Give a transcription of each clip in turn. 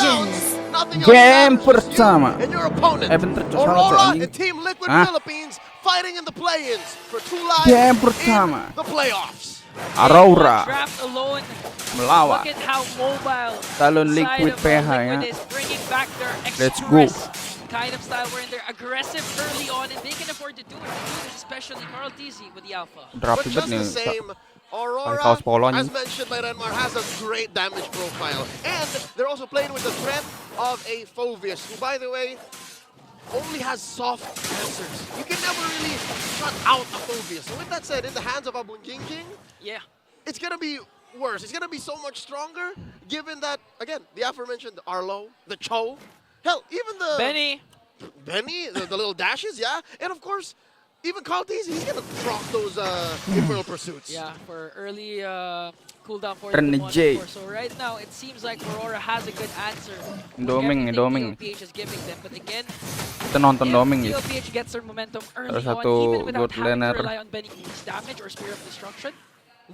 begins. Game pertama. And your opponent, Bentar, Rora and Team Liquid Philippines fighting in the play-ins for 2 lives Game in pertama. the playoffs. Rora Trapped alone. melawan Look at how mobile Talon side Liquid of PH ya. Liquid is bringing back their Let's go. express kind of style wherein they're aggressive early on and they can afford to do it. They do this, especially Carl TZ with the Alpha. But just the same, Aurora, as mentioned by Renmar, has a great damage profile. And they're also playing with the threat of a Phoveus, who, by the way, only has soft answers. You can never really shut out a Phoveus. So with that said, in the hands of Abun King, yeah, it's going to be worse. It's going to be so much stronger, given that, again, the aforementioned Arlo, the Cho, hell, even the... Benny, the little dashes, yeah. And of course, even Carl TZ, he's going to drop those Infernal Pursuits. Yeah, for early cooldown for Renejay. So right now, it seems like Aurora has a good answer. Doming. Tlph is giving them. But again, Kita nonton doming if ya. Tlph gets their momentum early Salah on, satu even without good having to laner. rely on Benny's damage or Spear of Destruction,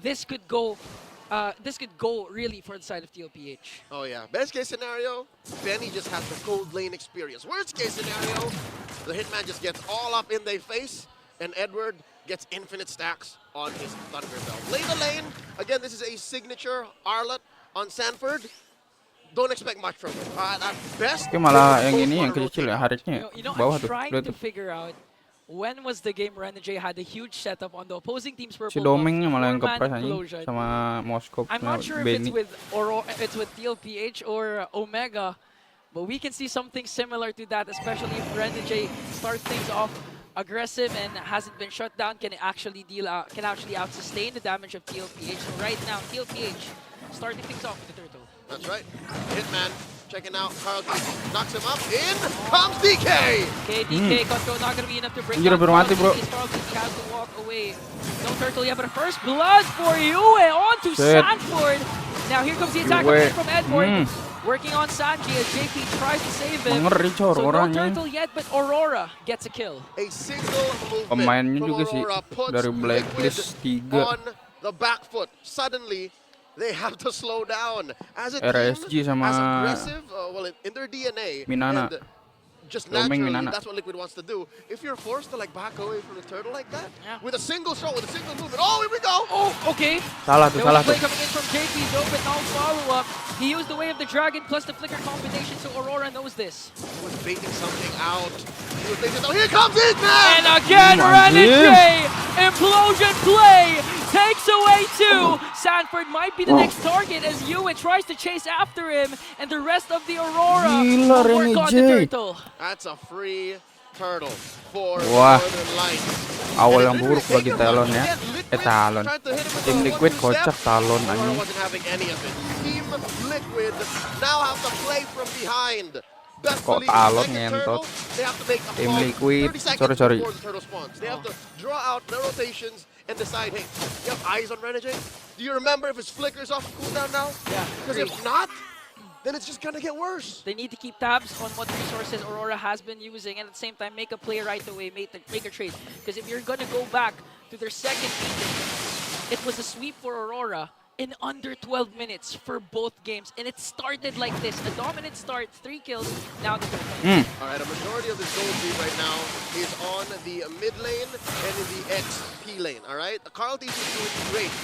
this could go really for the side of Tlph. Oh yeah, best case scenario, Benny just has the cold lane experience. Worst case scenario, the Hitman just gets all up in their face, and Edward gets infinite stacks on his Thunderbell. Play the lane. Again, this is a signature Arlet on Sanford. Don't expect much from it. At best, Oke, malah yang ini yang kecil ya, hariknya bawah I'm tuh. trying Lihat to tuh. figure out when was the game Renejay had a huge setup on the opposing team's purple Si Domingnya buff, malah yang four-man kepres anjing implosion. sama Moskov I'm sama not sure if Benny. it's with Tlph or Omega, but we can see something similar to that, especially if Renejay starts things off aggressive and hasn't been shut down, can actually out sustain the damage of Tlph. So right now, Tlph starting things off with the turtle. That's right. Hitman checking out Carl TZ, knocks him up. In comes DK. Okay, DK control not gonna be enough to bring Anjir, down hampir mati, bro. Carl TZ has to walk away. No turtle yet, but first blood for Yue onto Sanford. Now here comes the attack from Edward. Working on Sanji as JP tries to save him. So no turtle yet, but Aurora gets a kill. A single movement Pemainnya from juga sih Aurora puts dari Liquid blacklist 3. on the back foot. Suddenly, they have to slow down. As a RSG team, sama as aggressive, well, in their DNA, Minana. and just Doming naturally, Minana. that's what Liquid wants to do. If you're forced to like back away from the turtle like that, Yeah. with a single shot, with a single movement, oh, here we go! Oh, okay. Salah tuh, There salah was tuh. play coming in from JP, though, but no follow-up. He used the Way of the Dragon plus the Flicker combination, so Aurora knows this. He was baiting something out. He was baiting something. Here comes it, man! And again, Renejay! Implosion play takes away 2. Sanford might be the next target as Yue tries to chase after him, and the rest of the Aurora Gila, will work on the Renejay. turtle. That's a free turtle for Wah. Northern Lights. Awal yang buruk bagi Talon ya. Talon. Tim Liquid kocak Talon Aurora anjing. wasn't having any of it. Team Liquid now have to play from behind. Best Kok believe Talon second ngentot. turtle, they have to make a Tim fall Liquid, 30 seconds sorry. before the turtle spawns. They have to draw out their rotations and decide, hey, you have eyes on Renejay? Do you remember if his flicker's off cooldown now? Yeah, Because if not, then it's just gonna get worse. They need to keep tabs on what resources Aurora has been using, and at the same time make a play right away, make a trade. Because if you're gonna go back to their second meeting, it was a sweep for Aurora in under 12 minutes for both games, and it started like this: a dominant start, 3 kills. Now the third. All right, a majority of this gold lead right now is on the mid lane and in the XP lane. All right, Carl TZ is doing great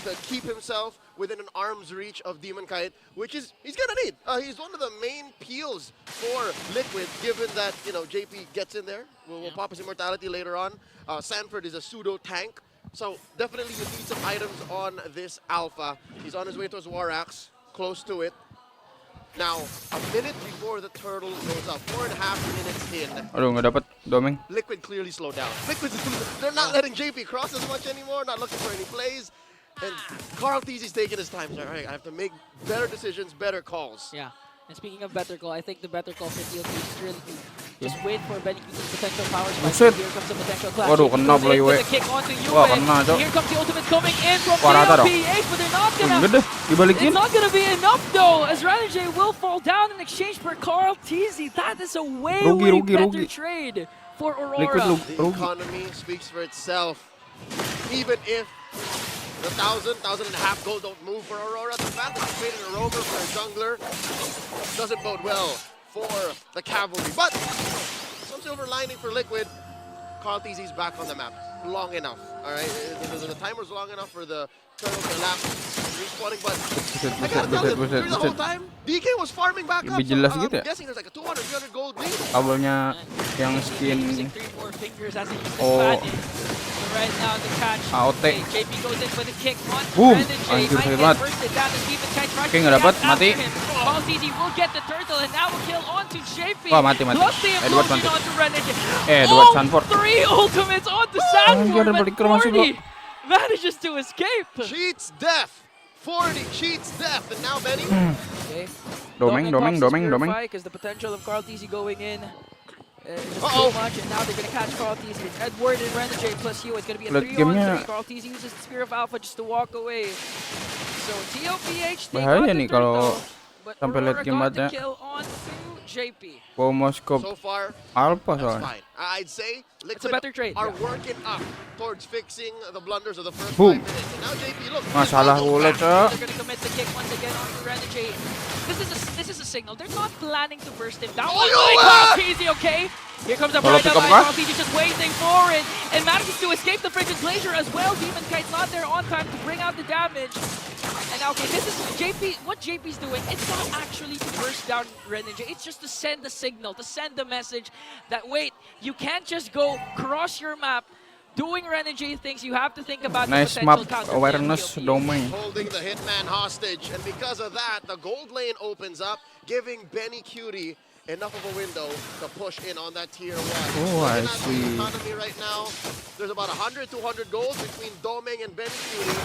to keep himself within an arm's reach of Demon Kite, which is he's gonna need. He's one of the main peels for Liquid, given that JP gets in there. We'll pop his immortality later on. Sanford is a pseudo tank. So definitely you need some items on this Alpha. He's on his way towards War Axe, close to it. Now, a minute before the turtle goes up, 4.5 minutes in. Aduh, nggak dapet Doming. Liquid clearly slowed down. They're not letting JP cross as much anymore, not looking for any plays. And Carl TZ is taking his time. So, all right, I have to make better decisions, better calls. Yeah. And speaking of better call, I think the better call for Tlph is really to just wait for Benny Q's potential power spike. Buset. Here comes the potential clash. Waduh, kena pula Yue. With the kick onto Yue. Wah, kena, Cok. Here comes the ultimate coming in from Wah, rata dong. Tlph, but they're not Enggak gonna. deh, dibalikin. It's not gonna be enough though, as Renejay will fall down in exchange for Carl TZ. That is a way better trade for Aurora. Liquid The economy speaks for itself. Even if The 1,000 and a half gold don't move for Aurora. The fact that he's creating a rover for a jungler doesn't bode well for the cavalry. But some silver lining for Liquid. Tlp's back on the map long enough. All right, the timer's long enough for the turtle to elapse, respawning. But I gotta tell you, during the whole time, DK was farming back up. So I'm guessing there's like a 200, 300 gold lead. Kabelnya yang skin right now the catch. AOT. JP goes in with a kick on Boom. Renejay. Anjir, sakit banget. Oke, nggak dapat, mati. Easy will get the turtle and now will kill onto JP. Wah, mati. Plus the Edward implosion mati. onto Renejay. Edward Sanford. 3 ultimates onto Sanford, but 40 manages to escape. Cheats death. 40 cheats death, and now Benny. Okay. Doming. Because the potential of Tlph going in is too much, and now they're going to catch Tlph. It's Edward and Renejay plus you. It's going to be a 3-on-3. Tlph uses the Spear of Alpha just to walk away. So Tlph, they got the turtle, but Rora got the kill onto JP. So far, Alpha that's fine. I'd say it's a better trade. Are working up towards fixing the blunders of the first Boom. 5 minutes. And now JP, look. Masalah ulit, They're going to commit the kick once again onto Renejay. This is a signal. They're not planning to burst him down. Tlph, okay? Here comes a bright line. Tlph just waiting for it and manages to escape the frigid glacier as well. Demon Kite's not there on time to bring out the damage. And now, okay, this is JP. What JP's doing, it's not actually to burst down Renejay. It's just to send the signal, to send the message that, wait, you can't just go cross your map doing Renejay things. You have to think about nice the potential map awareness domain. Holding the hitman hostage, and because of that, the gold lane opens up, giving Benny Cutie enough of a window to push in on that tier 1. Oh, I see. The economy right now, there's about 100, 200 gold between Doming and Benny Cutie.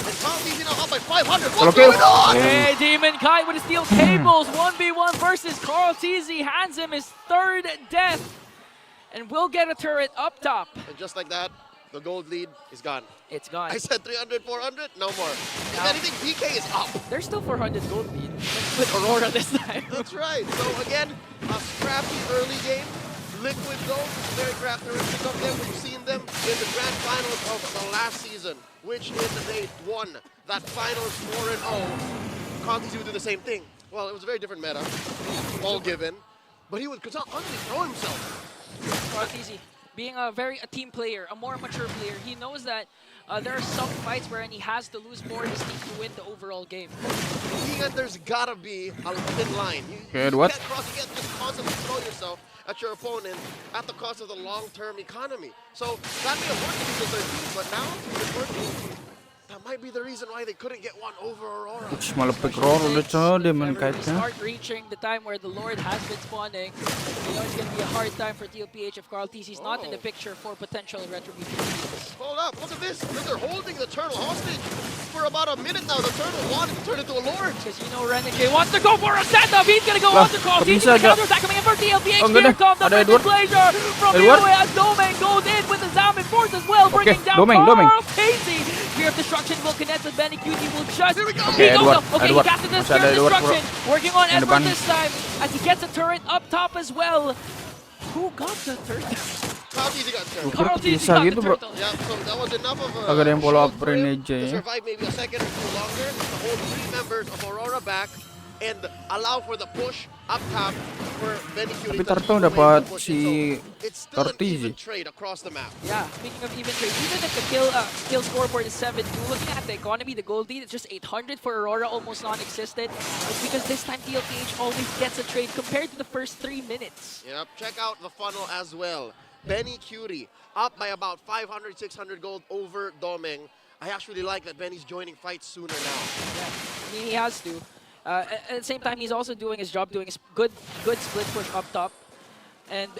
And Tlph now up by 500. What's going on? Hey, Demon Kite with his steel cables. 1v1 versus Tlph. Hands him his 3rd death. And will get a turret up top. And just like that, the gold lead is gone. It's gone. I said 300, 400, no more. If anything, DK is up. There's still 400 gold lead with Aurora this time. That's right. So again, a scrappy early game. Liquid though, very characteristic of them. We've seen them in the grand finals of the last season, which is they won that finals 4-0. Tlph would do the same thing. Well, it was a very different meta, all given, but he would constantly throw himself. Tlph, being a team player, a more mature player, he knows that there are some fights wherein he has to lose more of his team to win the overall game. There's gotta be a thin line. You can't cross, you can't just constantly throw yourself at your opponent at the cost of the long-term economy. So that may have worked in the 13, but now it's working. That might be the reason why they couldn't get one over Aurora. Malepek Rora ulit sa Demon Kite niya. Start reaching the time where the Lord has been spawning. You know it's going to be a hard time for Tlph if Tlph is not in the picture for potential retribution. Hold up, look at this. They're holding the turtle hostage for about a minute now. The turtle wanted to turn into a Lord. Because you know Renejay wants to go for a setup. He's going to go on to Tlph. The counter-attack coming in for Tlph. Here comes the frigid glacier from Midway as Domain goes in with the Zamin Force as well, bringing down Tlph. Spear of Destruction will connect with Benny Cutie. Will just... Okay, Edward. Okay, he casted the Spear of Destruction. Working on Edward this time as he gets a turret up top as well. Who got the turret? Tlph got the turret. Bisa gitu, bro. Yeah, so that was enough of Agak ada yang follow up to Renejay. survive maybe a second or two longer, to hold 3 members of Aurora back and allow for the push up top for Benny Cutie. Tapi Tarto dapat si Tlph trade across the map. Yeah, speaking of even trade, even if the kill scoreboard is 7-2, looking at the economy, the gold lead is just 800 for Aurora, almost non-existent. It's because this time Tlph always gets a trade compared to the first 3 minutes. Yep, check out the funnel as well. Benny Cutie up by about 500, 600 gold over Doming. I actually like that Benny's joining fights sooner now. Yeah, I mean, he has to. At the same time, he's also doing his job, doing his good split push up top. And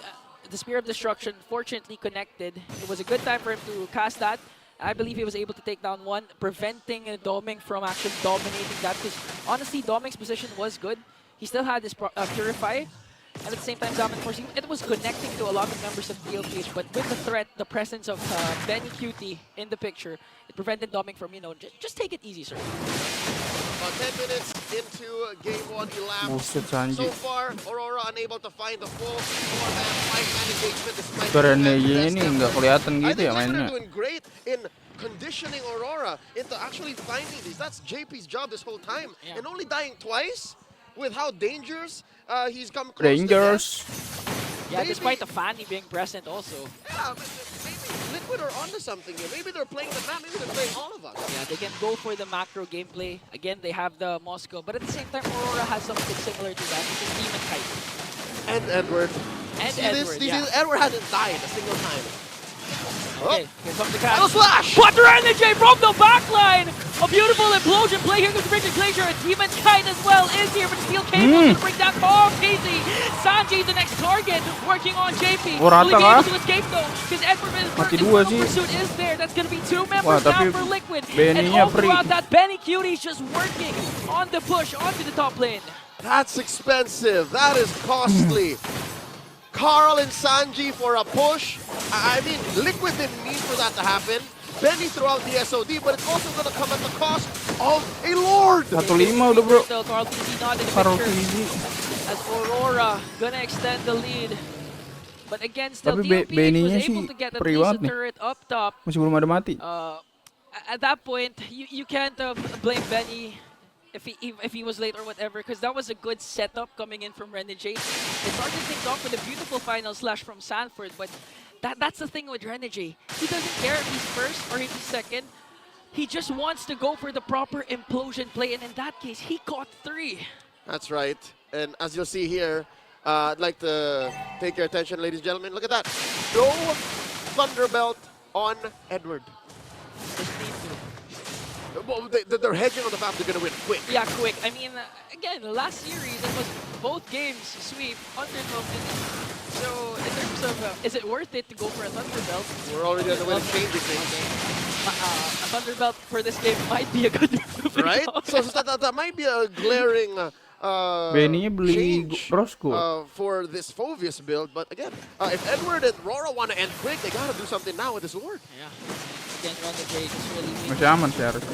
the Spear of Destruction fortunately connected. It was a good time for him to cast that. I believe he was able to take down one, preventing Doming from actually dominating that. Because honestly, Doming's position was good. He still had his Purify. And at the same time, Zamin Force, it was connecting to a lot of members of Tlph, but with the threat, the presence of Benny Cutie in the picture, it prevented Doming from, you know, just take it easy, sir. About 10 minutes into game 1 elapsed. So far, Aurora unable to find the full 4-man 5-man engagement despite Renejay ini nggak kelihatan gitu ya mainnya. They're doing great in conditioning Aurora into actually finding these. That's JP's job this whole time. Yeah. And only dying twice with how dangerous he's come close Dangerous. to death. Yeah, Maybe- despite the Fanny being present also. Yeah, but maybe Liquid are onto something here. Maybe they're playing the map, maybe they're playing all of us. Yeah, they can go for the macro gameplay. Again, they have the Moscow, but at the same time, Aurora has something similar to that, which is Demon Kite. And Edward. And See Edward, this? yeah. Edward hasn't died a single time. Okay, here comes the Final catch. slash! But Renejay from the backline! A beautiful implosion play. Here comes Richard Glacier. A Demon Kite as well is here, but Steel Cable to bring down Tom Casey. Sanji, the next target, working on JP. Oh, rata Will he be kah? able to escape though? Because Edward Mati dua sih. pursuit is there. That's going to be 2 Wah, members tapi down for Liquid. And Benny-nya all free. throughout that, Benny Cutie's just working on the push onto the top lane. That's expensive. That is costly. Carl and Sanji for a push. I mean, Liquid didn't need for that to happen. Benny threw out the SOD, but it's also going to come at the cost of a Lord. 1-5 udah bro. Still, Carl TZ not in the Carl picture. TZ. As Aurora gonna extend the lead. But again, still Tapi Tlph was Benny-nya able sih to get at free least a banget nih. turret up top. Masih belum ada mati. At that point, you can't blame Benny if he was late or whatever, because that was a good setup coming in from Renejay. It started things off with a beautiful final slash from Sanford, but that's the thing with Renejay. He doesn't care if he's first or if he's second. He just wants to go for the proper implosion play, and in that case, he caught 3. That's right. And as you'll see here, I'd like to take your attention, ladies and gentlemen. Look at that. No Thunderbelt on Edward. Just need to. Well, they're hedging on the fact they're going to win quick. Yeah, quick. I mean, again, last series, it was both games sweep, under 12 minutes. So, in terms of, is it worth it to go for a Thunderbelt? We're already on the way to changing things. A Thunderbelt for this game might be a good move. Right? So that might be a glaring Benny-nya beli change Roscoe. for this Phovius build. But again, if Edward and Rora want to end quick, they got to do something now with this Lord. Yeah. Again, Renejay just really Masih aman sih harus.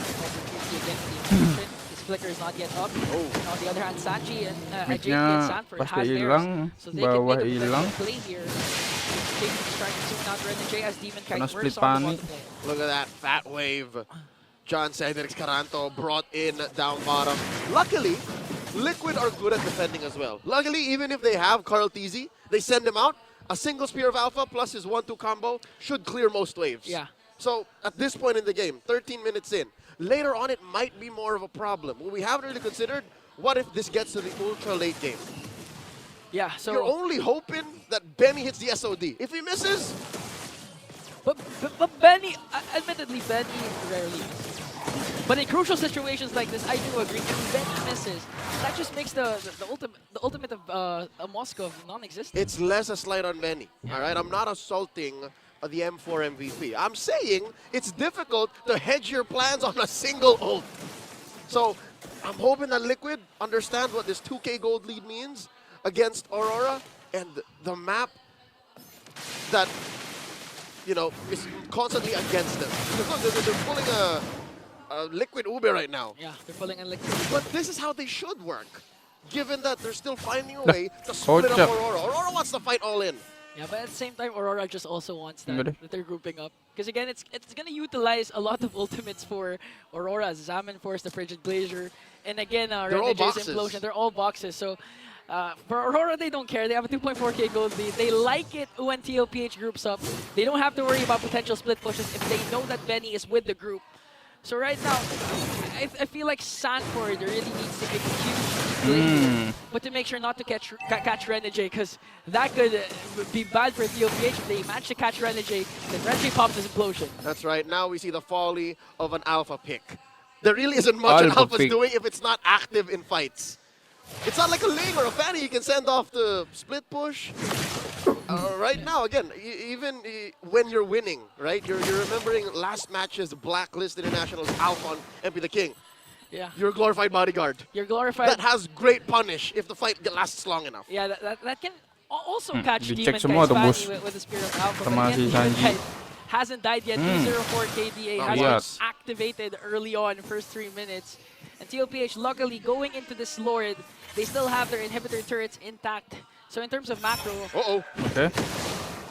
His flicker is not yet up. Oh. On the other hand, Sanji and JP and Mid-nya Sanford pasti has hilang, theirs. So they can bawah make a hilang. potential play here. JP is trying to zoom out Renejay as Demon Kite Kena works split on the pani. bottom lane. Look at that fat wave. John Cedric Caranto brought in down bottom. Luckily, Liquid are good at defending as well. Luckily, even if they have Carl TZ, they send him out. A single Spear of Alpha plus his 1-2 combo should clear most waves. Yeah. So at this point in the game, 13 minutes in, later on it might be more of a problem. What we haven't really considered, what if this gets to the ultra late game? Yeah, so... You're only hoping that Benny hits the SOD. If he misses, But Benny, admittedly, Benny rarely misses. But in crucial situations like this, I do agree. If Benny misses, that just makes the ultimate of Moscow non-existent. it's less a slight on Benny. All right, I'm not assaulting the M4 MVP. I'm saying it's difficult to hedge your plans on a single ult. So I'm hoping that Liquid understand what this 2K gold lead means against Aurora and the map that, you know, is constantly against them. Because look, they're pulling a Liquid Ube right now. Yeah, they're pulling in Liquid. But this is how they should work, given that they're still finding a way to split up Aurora. Aurora wants to fight all in. Yeah, but at the same time, Aurora just also wants Good. that they're grouping up. Because again, it's going to utilize a lot of ultimates for Aurora. Zaman Force, the Frigid Glacier, and again, They're all Renejay's boxes. Implosion. They're all boxes. So for Aurora, they don't care. They have a 2.4k gold lead. They like it when Tlph groups up. They don't have to worry about potential split pushes if they know that Benny is with the group. So right now, I feel like Sanford really needs to make a huge play here, but to make sure not to catch Renejay, because that could be bad for Tlph if they manage to catch Renejay, then Renejay pops his implosion. That's right. Now we see the folly of an alpha pick. There really isn't much an Alpha alpha's pick. doing if it's not active in fights. It's not like a Ling or a Fanny you can send off the split push. Right now, again, even when you're winning, right? You're remembering last match's Blacklist International's Alpha on MP the King. Yeah, You're a glorified bodyguard. you're glorified. That has great punish if the fight lasts long enough. Yeah, that can also catch dicek Demon semua Kite's tuh, bos. Fanny with the Spirit of Alpha. Sama But again, si Demon Sanji. Kite hasn't died yet. 204 KDA Oh, has yeah. been activated early on, first 3 minutes. And Tlph, luckily, going into this Lord, they still have their inhibitor turrets intact. So in terms of macro, Uh-oh. Oke.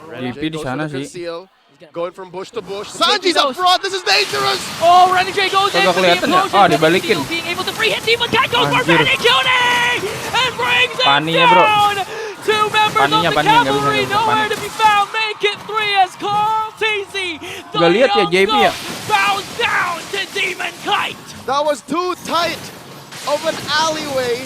Renejay JP di goes sana for the sih. conceal. Going from bush to bush. Sanji's up front. This is dangerous. Oh, Renejay goes in Kagak for the kelihatan ya? implosion. Oh, but dibalikin. still being able to free hit. Demon Cat goes for Anjir. Renejay and brings him Paninya, bro. down. Two members Paninya, of the nggak bisa cavalry nembak nowhere pani. to be found. Make it 3 as tlph. Nggak lihat ya JP ya? Bows down to Demon Kite. That was too tight of an alleyway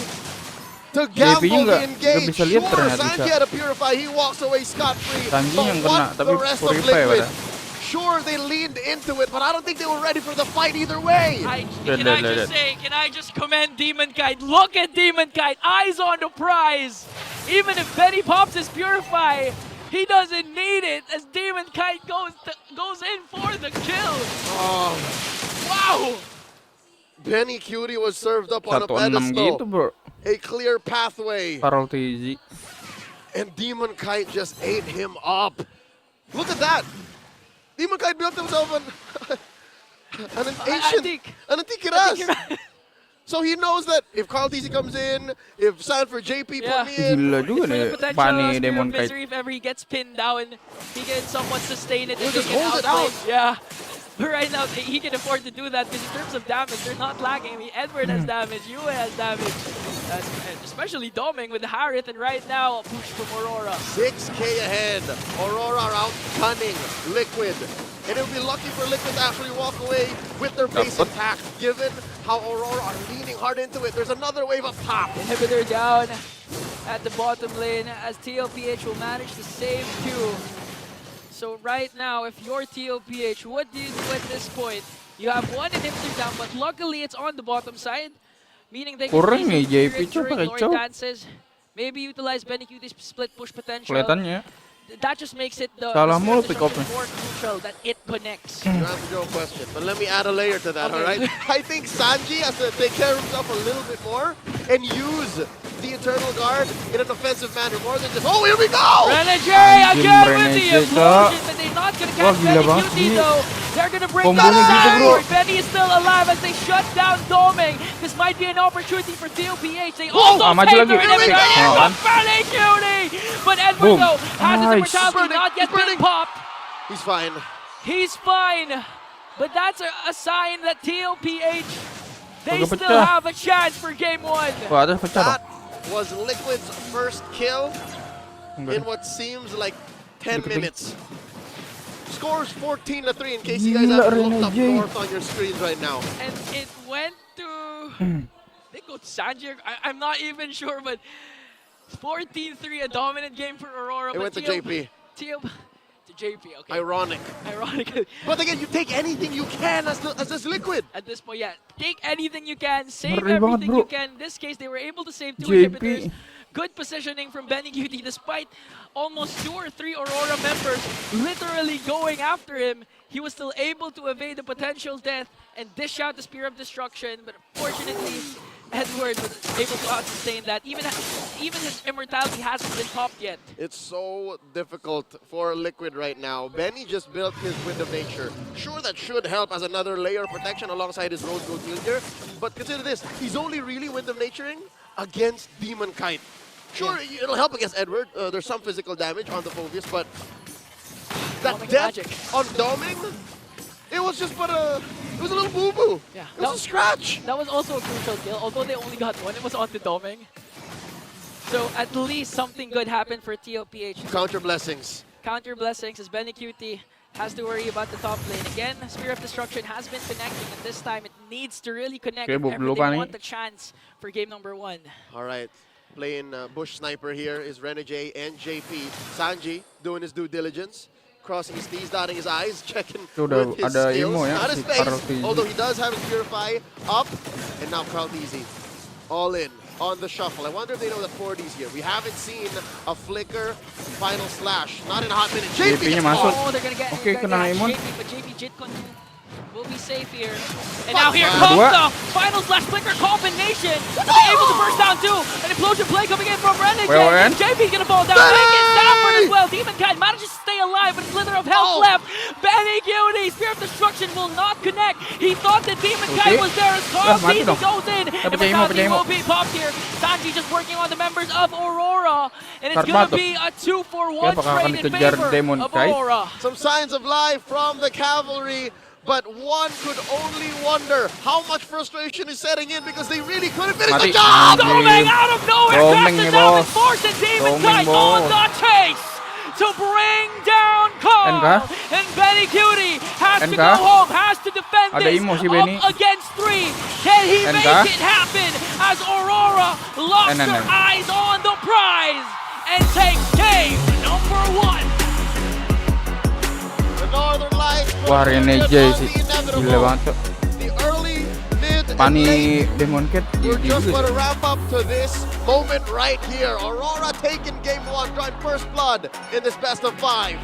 to JP-nya gamble the nggak engage. bisa lihat Sure, ternyata Sanji bisa. had to purify. He walks away scot-free. Sanji But yang what kena, tapi the rest of purify Liquid? pada. Sure, they leaned into it, but I don't think they were ready for the fight either way. Can I just commend Demon Kite? Look at Demon Kite, eyes on the prize. Even if Benny pops his Purify, he doesn't need it as Demon Kite goes in for the kill. Oh, Wow! Benny Cutie was served up on a 1-6 gitu, pedestal. bro. A clear pathway. Tlph. And Demon Kite just ate him up. Look at that. Demon Kite built himself an antique Kiraz. So he knows that if Tlph comes in, if Sanford JP put me in, Gila juga nih Pani Demon Kite. If ever he gets pinned down, he can somewhat sustain it. He'll and just take hold it outplay. out. Yeah. But right now, he can afford to do that because in terms of damage, they're not lacking. I mean, Edward has damage, Yue has damage, especially Doming with Harith, and right now, a push from Aurora. 6K ahead. Aurora are out cunning Liquid. And it would be lucky for Liquid to actually walk away with their base intact, given how Aurora are leaning hard into it. There's another wave up top. Inhibitor down at the bottom lane as Tlph will manage to save 2. So right now, if you're Tlph, what do you do at this point? You have one inhibitor down, but luckily it's on the bottom side, meaning they can Kurang nih easily JP clear it during pakai glory choke. dances. Maybe utilize Benny Cutie's split push potential. Kelihatannya. That just makes it the Salah mulu split pick up disruption more crucial that it connects. You don't have to go question, but let me add a layer to that, Okay. all right? I think Sanji has to take care of himself a little bit more and use the Eternal Guard in an offensive manner more than just, oh, here we go! Renejay again with the Renejay, implosion, but they're not gonna Wah, catch gila Benny banget Cutie sih. though. They're gonna break Kombonya that gitu, bro. side. Benny is still alive as they shut down Doming. This might be an opportunity for Tlph. They Whoa! also maju take lagi. their inhibitor. Oh, Here's kan. the Benny Cutie! But Edward Boom. though has his Nice. immortality not yet been popped. He's fine. He's fine, but that's a sign that Tlph, they Kagak still pecah. have a chance for game 1. Wah, ada pecah That dong. was Liquid's first kill Enggak in deh. what seems like 10 Ketik. minutes. Scores 14-3 in case you guys Gila, haven't looked up Renejay. north on your screens right now. And it went to, they go to Sanji. I'm not even sure, but 14-3, a dominant game for Aurora. It but went to JP. To JP, okay. Ironic. Ironic. But again, you take anything you can as this Liquid. At this point, yeah, take anything you can, save Ngeri banget, everything bro. you can. In this case, they were able to save 2 JP. inhibitors. Good positioning from Benny Cutie, despite almost 2 or 3 Aurora members literally going after him. He was still able to evade the potential death and dish out the Spear of Destruction, but unfortunately, Edward was able to out-sustain that. Even his immortality hasn't been popped yet. It's so difficult for Liquid right now. Benny just built his Wind of Nature. Sure, that should help as another layer of protection alongside his Rose Gold Tilger. But consider this, he's only really Wind of Naturing against Demon Kite. Sure, it'll help against Edward. There's some physical damage on the Phobius, but that Doming death magic. on Doming, it was just but it was a little boo-boo. Yeah, It was a scratch. That was also a crucial kill, although they only got 1. It was on the Doming. So at least something good happened for Tlph. Counter blessings. Counter blessings as Benny Cutie has to worry about the top lane. Again, Spear of Destruction has been connecting, and this time it needs to really connect Okay, if ever belum they nih. want the chance for game number 1. All right. Playing Bush Sniper here is Renejay and JP. Sanji doing his due diligence. Crossing his T's, dotting his I's, checking Udah with his ada skills. emo ya, Not his si face, Tlph. although he does have his Purify up. And now Tlph all in on the shuffle. I wonder if they know that 4D's here. We haven't seen a flicker final slash. Not in a hot minute. JP JP-nya gets masuk. caught. Oh, they're gonna get Oke, they're gonna kena get Imon. JP, but JP Jitcon will be safe here. And now here man. comes Dua. the final slash flicker combination. But they're able to burst down too. An implosion play coming in from Renejay. Well, JP's gonna fall down. Taken down for the as well. Demonkite manages to stay alive, but a slither of health left. Benny Cutie, Spear of Destruction will not connect. He thought that Demonkite was there as Carl Peasy goes in. And Makasih will be popped here. Sanji just working on the members of Aurora. And it's going to be a 2-for-1 trade in favor of Aurora. Some signs of life from the cavalry. But one could only wonder how much frustration is setting in because they really couldn't finish the job! Coming out of nowhere, crashes down and forces Demonkite on the chase to bring down Carl. And Benny Cutie has to go home, has to defend this up against 3. Can he make it happen as Aurora locks her eyes on the prize and takes game number 1? Wah, Renejay sih, gila banget tuh. Pani Demonkite. We're just going to wrap up to this moment right here. Aurora taking game 1, drawing first blood in this best of 5.